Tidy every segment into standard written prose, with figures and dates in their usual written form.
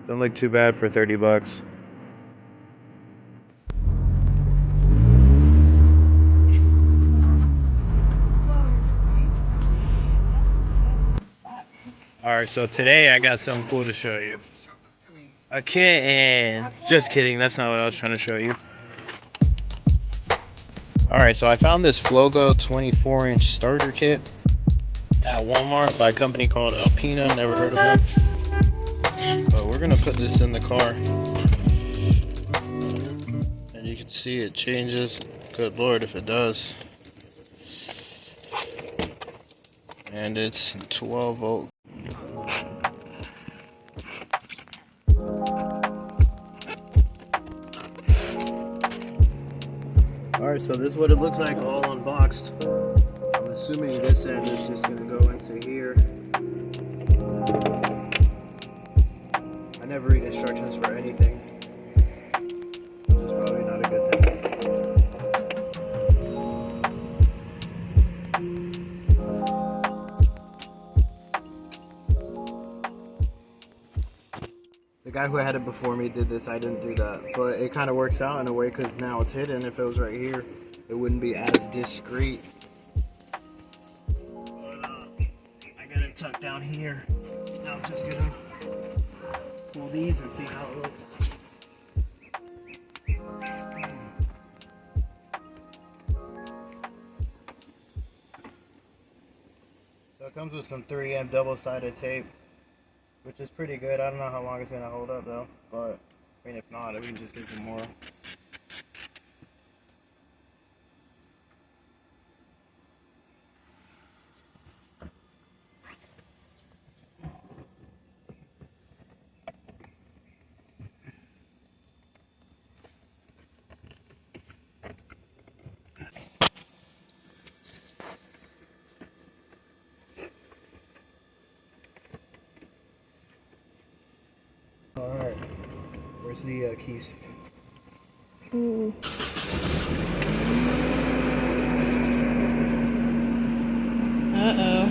Don't look too bad for 30 bucks. Alright, so today I got something cool to show you. A kitten. Just kidding, that's not what I was trying to show you. Alright, so I found this Flogo 24-inch starter kit at Walmart by a company called Alpina. Never heard of them. But we're gonna put this in the car. And you can see it changes. Good lord if it does. And it's 12 volt. Alright, so this is what it looks like all unboxed. I'm assuming this end is just going to go into here. I never read instructions for anything, which is probably not a good thing. The guy who had it before me did this, I didn't do that. But it kind of works out in a way because now it's hidden. If it was right here, it wouldn't be as discreet. I got it tucked down here. Now I'm just gonna pull these and see how it looks. So it comes with some 3M double-sided tape, which is pretty good. I don't know how long it's gonna hold up though, but I mean, if not, we can just get some more. Alright, where's the keys? Ooh. Uh-oh.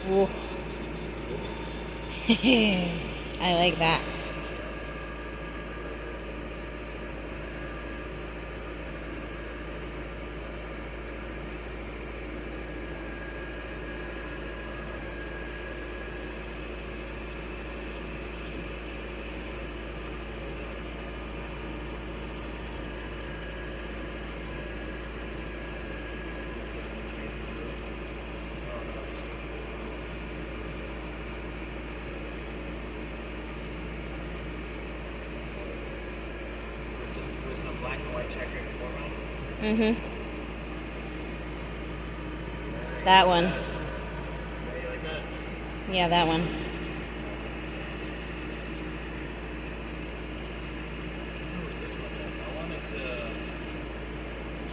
Ooh. I like that. Black and white checkered formats. Mm-hmm. That one. Yeah, you like that? Yeah, that one. I wanted to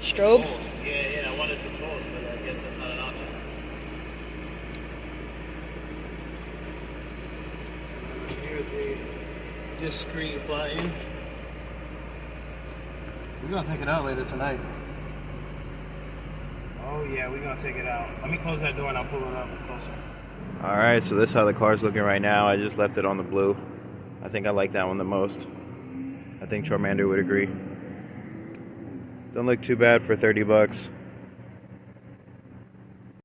Strobe? post. Yeah, I wanted to post, but I guess that's not an option. Here's the discrete button. We're gonna take it out later tonight. Oh yeah, we're gonna take it out. Let me close that door and I'll pull it up closer. Alright, so this is how the car's looking right now. I just left it on the blue. I think I like that one the most. I think Charmander would agree. Don't look too bad for 30 bucks.